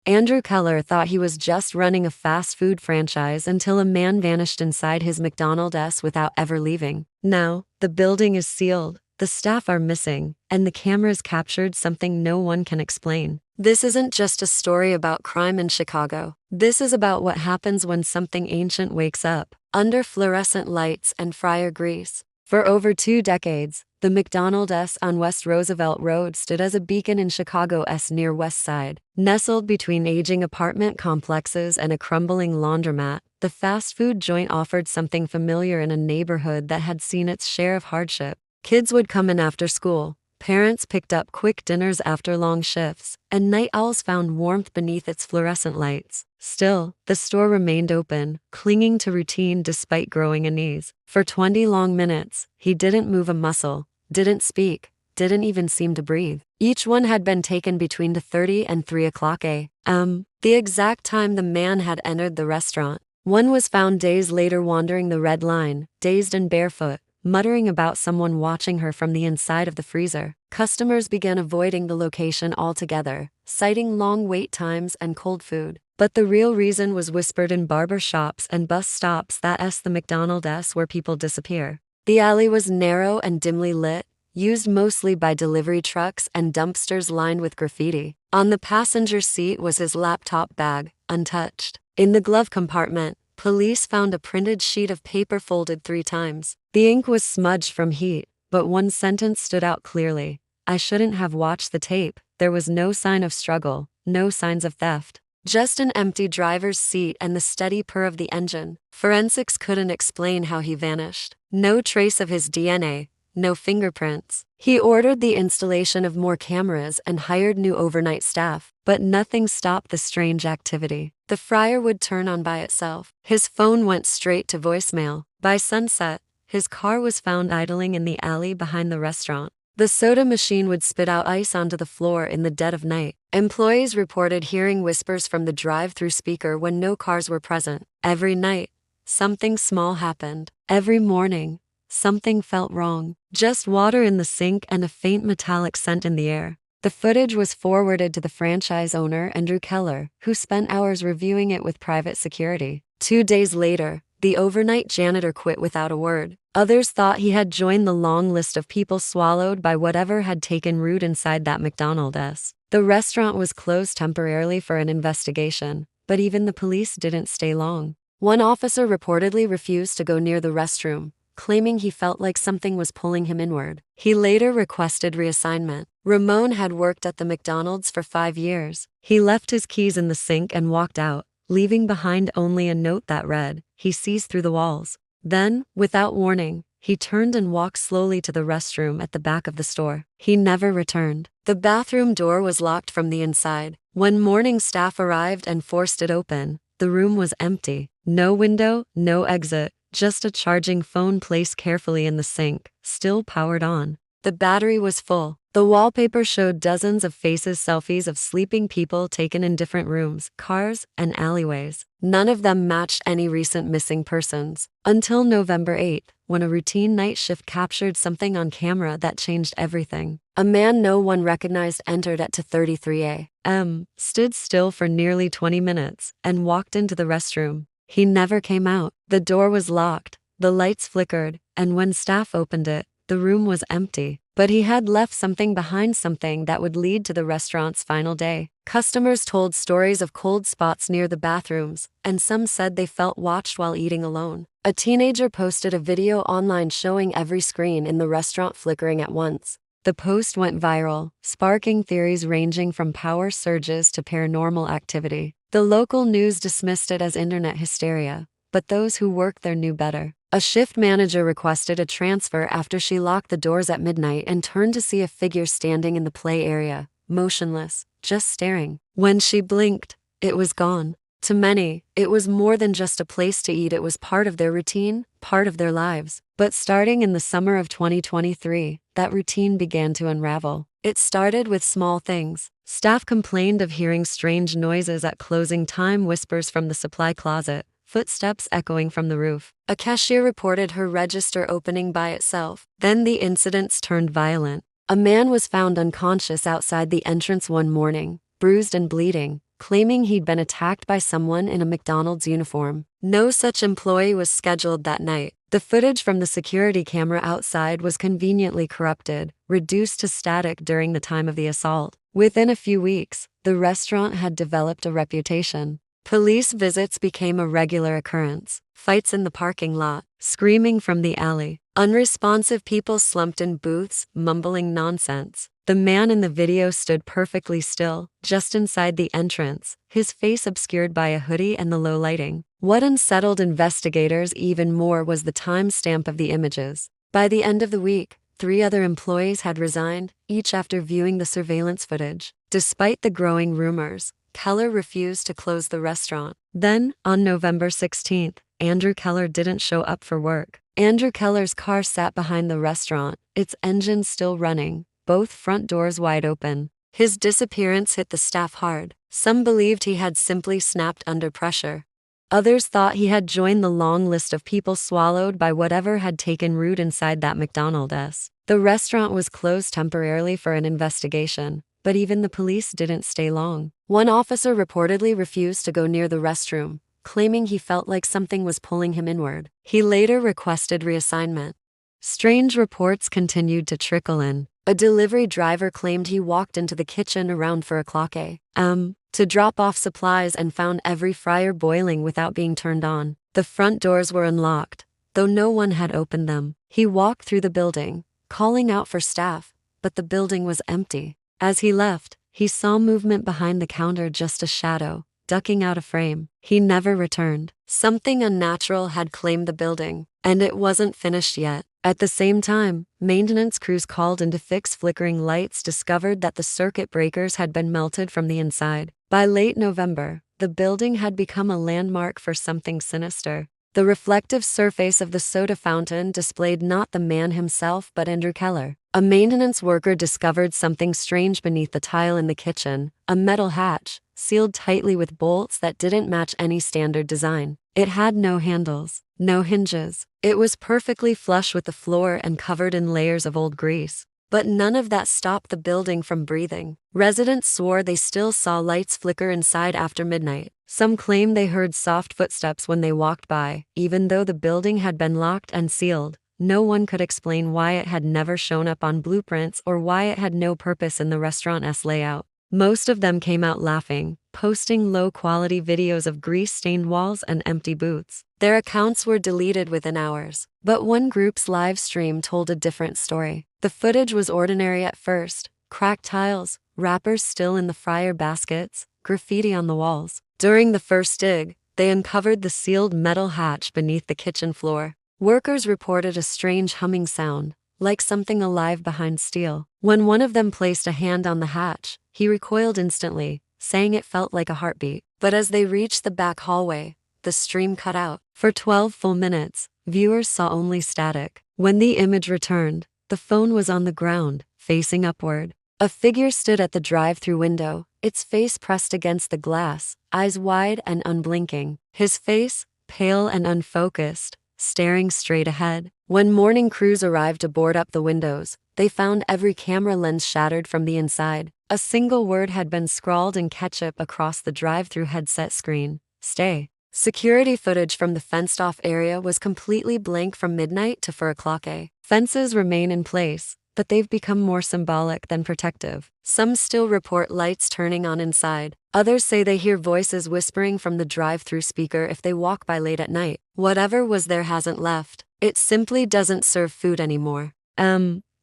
Andrew Keller thought he was just running a fast food franchise until a man vanished inside his McDonald's without ever leaving. Now, the building is sealed, the staff are missing, and the cameras captured something no one can explain. This isn't just a story about crime in Chicago. This is about what happens when something ancient wakes up, under fluorescent lights and fryer grease. For over 2 decades, the McDonald's on West Roosevelt Road stood as a beacon in Chicago's near West Side. Nestled between aging apartment complexes and a crumbling laundromat, the fast food joint offered something familiar in a neighborhood that had seen its share of hardship. Kids would come in after school, parents picked up quick dinners after long shifts, and night owls found warmth beneath its fluorescent lights. Still, the store remained open, clinging to routine despite growing unease. For 20 long minutes, he didn't move a muscle, didn't speak, didn't even seem to breathe. Each one had been taken between 2:30 and 3 o'clock a.m., the exact time the man had entered the restaurant. One was found days later wandering the red line, dazed and barefoot, muttering about someone watching her from the inside of the freezer. Customers began avoiding the location altogether, citing long wait times and cold food. But the real reason was whispered in barber shops and bus stops that's the McDonald's where people disappear. The alley was narrow and dimly lit, used mostly by delivery trucks and dumpsters lined with graffiti. On the passenger seat was his laptop bag, untouched. In the glove compartment, police found a printed sheet of paper folded 3 times. The ink was smudged from heat, but one sentence stood out clearly. "I shouldn't have watched the tape." There was no sign of struggle, no signs of theft. Just an empty driver's seat and the steady purr of the engine. Forensics couldn't explain how he vanished. No trace of his DNA, no fingerprints. He ordered the installation of more cameras and hired new overnight staff, but nothing stopped the strange activity. The fryer would turn on by itself. His phone went straight to voicemail. By sunset, his car was found idling in the alley behind the restaurant. The soda machine would spit out ice onto the floor in the dead of night. Employees reported hearing whispers from the drive-through speaker when no cars were present. Every night, something small happened. Every morning, something felt wrong. Just water in the sink and a faint metallic scent in the air. The footage was forwarded to the franchise owner, Andrew Keller, who spent hours reviewing it with private security. 2 days later, the overnight janitor quit without a word. Others thought he had joined the long list of people swallowed by whatever had taken root inside that McDonald's. The restaurant was closed temporarily for an investigation, but even the police didn't stay long. One officer reportedly refused to go near the restroom, claiming he felt like something was pulling him inward. He later requested reassignment. Ramon had worked at the McDonald's for 5 years. He left his keys in the sink and walked out, leaving behind only a note that read, "He sees through the walls." Then, without warning, he turned and walked slowly to the restroom at the back of the store. He never returned. The bathroom door was locked from the inside. When morning staff arrived and forced it open, the room was empty. No window, no exit, just a charging phone placed carefully in the sink, still powered on. The battery was full. The wallpaper showed dozens of faces, selfies of sleeping people taken in different rooms, cars, and alleyways. None of them matched any recent missing persons. Until November 8, when a routine night shift captured something on camera that changed everything. A man no one recognized entered at 2:33 a.m., stood still for nearly 20 minutes, and walked into the restroom. He never came out. The door was locked, the lights flickered, and when staff opened it, the room was empty. But he had left something behind, something that would lead to the restaurant's final day. Customers told stories of cold spots near the bathrooms, and some said they felt watched while eating alone. A teenager posted a video online showing every screen in the restaurant flickering at once. The post went viral, sparking theories ranging from power surges to paranormal activity. The local news dismissed it as internet hysteria, but those who worked there knew better. A shift manager requested a transfer after she locked the doors at midnight and turned to see a figure standing in the play area, motionless, just staring. When she blinked, it was gone. To many, it was more than just a place to eat. It was part of their routine, part of their lives. But starting in the summer of 2023, that routine began to unravel. It started with small things. Staff complained of hearing strange noises at closing time, whispers from the supply closet, footsteps echoing from the roof. A cashier reported her register opening by itself. Then the incidents turned violent. A man was found unconscious outside the entrance one morning, bruised and bleeding, claiming he'd been attacked by someone in a McDonald's uniform. No such employee was scheduled that night. The footage from the security camera outside was conveniently corrupted, reduced to static during the time of the assault. Within a few weeks, the restaurant had developed a reputation. Police visits became a regular occurrence. Fights in the parking lot, screaming from the alley. Unresponsive people slumped in booths, mumbling nonsense. The man in the video stood perfectly still, just inside the entrance, his face obscured by a hoodie and the low lighting. What unsettled investigators even more was the timestamp of the images. By the end of the week, 3 other employees had resigned, each after viewing the surveillance footage. Despite the growing rumors, Keller refused to close the restaurant. Then, on November 16th, Andrew Keller didn't show up for work. Andrew Keller's car sat behind the restaurant, its engine still running, both front doors wide open. His disappearance hit the staff hard. Some believed he had simply snapped under pressure. Others thought he had joined the long list of people swallowed by whatever had taken root inside that McDonald's. The restaurant was closed temporarily for an investigation, but even the police didn't stay long. One officer reportedly refused to go near the restroom, claiming he felt like something was pulling him inward. He later requested reassignment. Strange reports continued to trickle in. A delivery driver claimed he walked into the kitchen around 4 a.m. to drop off supplies and found every fryer boiling without being turned on. The front doors were unlocked, though no one had opened them. He walked through the building, calling out for staff, but the building was empty. As he left, he saw movement behind the counter, just a shadow, ducking out a frame. He never returned. Something unnatural had claimed the building, and it wasn't finished yet. At the same time, maintenance crews called in to fix flickering lights discovered that the circuit breakers had been melted from the inside. By late November, the building had become a landmark for something sinister. The reflective surface of the soda fountain displayed not the man himself but Andrew Keller. A maintenance worker discovered something strange beneath the tile in the kitchen, a metal hatch, sealed tightly with bolts that didn't match any standard design. It had no handles, no hinges. It was perfectly flush with the floor and covered in layers of old grease. But none of that stopped the building from breathing. Residents swore they still saw lights flicker inside after midnight. Some claimed they heard soft footsteps when they walked by. Even though the building had been locked and sealed, no one could explain why it had never shown up on blueprints or why it had no purpose in the restaurant's layout. Most of them came out laughing, posting low-quality videos of grease-stained walls and empty booths. Their accounts were deleted within hours, but one group's live stream told a different story. The footage was ordinary at first: cracked tiles, wrappers still in the fryer baskets, graffiti on the walls. During the first dig, they uncovered the sealed metal hatch beneath the kitchen floor. Workers reported a strange humming sound, like something alive behind steel. When one of them placed a hand on the hatch, he recoiled instantly, saying it felt like a heartbeat. But as they reached the back hallway, the stream cut out. For 12 full minutes, viewers saw only static. When the image returned, the phone was on the ground, facing upward. A figure stood at the drive-through window, its face pressed against the glass, eyes wide and unblinking. His face, pale and unfocused, staring straight ahead. When morning crews arrived to board up the windows, they found every camera lens shattered from the inside. A single word had been scrawled in ketchup across the drive-through headset screen: stay. Security footage from the fenced-off area was completely blank from midnight to 4 a.m. Fences remain in place, but they've become more symbolic than protective. Some still report lights turning on inside. Others say they hear voices whispering from the drive-through speaker if they walk by late at night. Whatever was there hasn't left. It simply doesn't serve food anymore.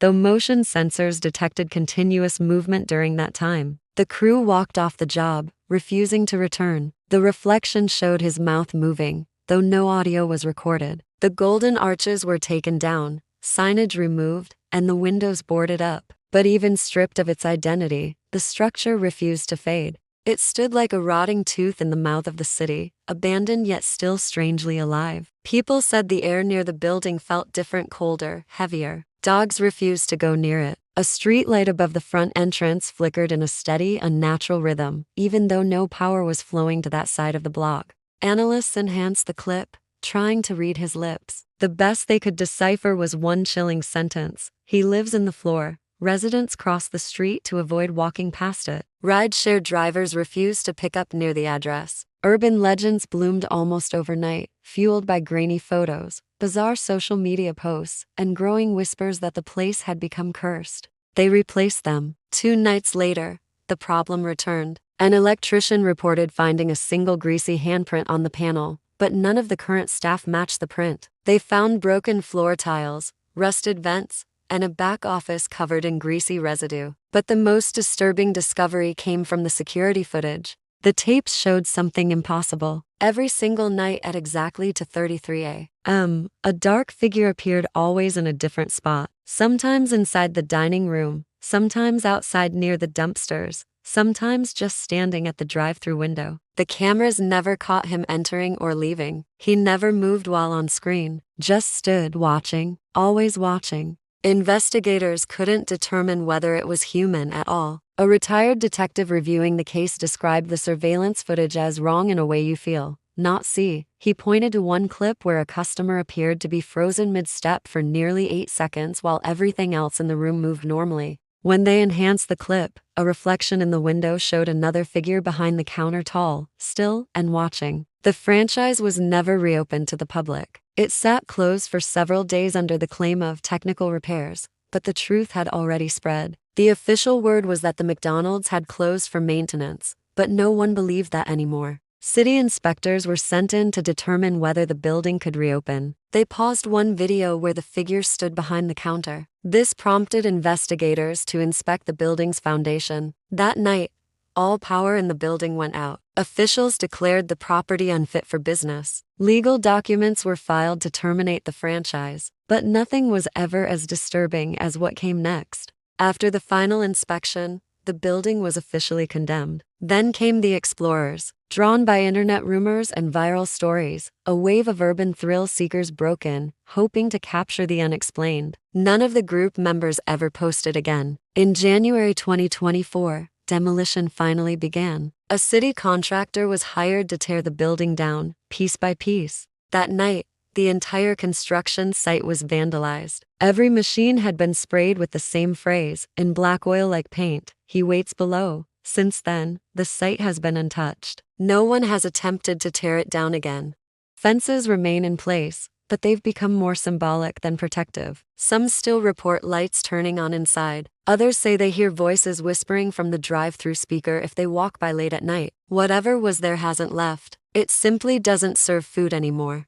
Though motion sensors detected continuous movement during that time. The crew walked off the job, refusing to return. The reflection showed his mouth moving, though no audio was recorded. The golden arches were taken down, signage removed, and the windows boarded up. But even stripped of its identity, the structure refused to fade. It stood like a rotting tooth in the mouth of the city, abandoned yet still strangely alive. People said the air near the building felt different, colder, heavier. Dogs refused to go near it. A street light above the front entrance flickered in a steady, unnatural rhythm, even though no power was flowing to that side of the block. Analysts enhanced the clip, trying to read his lips. The best they could decipher was one chilling sentence: he lives in the floor. Residents cross the street to avoid walking past it. Rideshare drivers refused to pick up near the address. Urban legends bloomed almost overnight, fueled by grainy photos, bizarre social media posts, and growing whispers that the place had become cursed. They replaced them. 2 nights later, the problem returned. An electrician reported finding a single greasy handprint on the panel, but none of the current staff matched the print. They found broken floor tiles, rusted vents, and a back office covered in greasy residue. But the most disturbing discovery came from the security footage. The tapes showed something impossible. Every single night at exactly 2:33 a.m., a dark figure appeared, always in a different spot. Sometimes inside the dining room, sometimes outside near the dumpsters, sometimes just standing at the drive-through window. The cameras never caught him entering or leaving. He never moved while on screen, just stood watching, always watching. Investigators couldn't determine whether it was human at all. A retired detective reviewing the case described the surveillance footage as wrong in a way you feel, not see. He pointed to one clip where a customer appeared to be frozen mid-step for nearly 8 seconds while everything else in the room moved normally. When they enhanced the clip, a reflection in the window showed another figure behind the counter, tall, still, and watching. The franchise was never reopened to the public. It sat closed for several days under the claim of technical repairs, but the truth had already spread. The official word was that the McDonald's had closed for maintenance, but no one believed that anymore. City inspectors were sent in to determine whether the building could reopen. They paused one video where the figure stood behind the counter. This prompted investigators to inspect the building's foundation. That night, all power in the building went out. Officials declared the property unfit for business. Legal documents were filed to terminate the franchise, but nothing was ever as disturbing as what came next. After the final inspection, the building was officially condemned. Then came the explorers. Drawn by internet rumors and viral stories, a wave of urban thrill seekers broke in, hoping to capture the unexplained. None of the group members ever posted again. In January 2024, demolition finally began. A city contractor was hired to tear the building down, piece by piece. That night, the entire construction site was vandalized. Every machine had been sprayed with the same phrase, in black oil like paint, "He waits below." Since then, the site has been untouched. No one has attempted to tear it down again. Fences remain in place, but they've become more symbolic than protective. Some still report lights turning on inside. Others say they hear voices whispering from the drive-through speaker if they walk by late at night. Whatever was there hasn't left. It simply doesn't serve food anymore.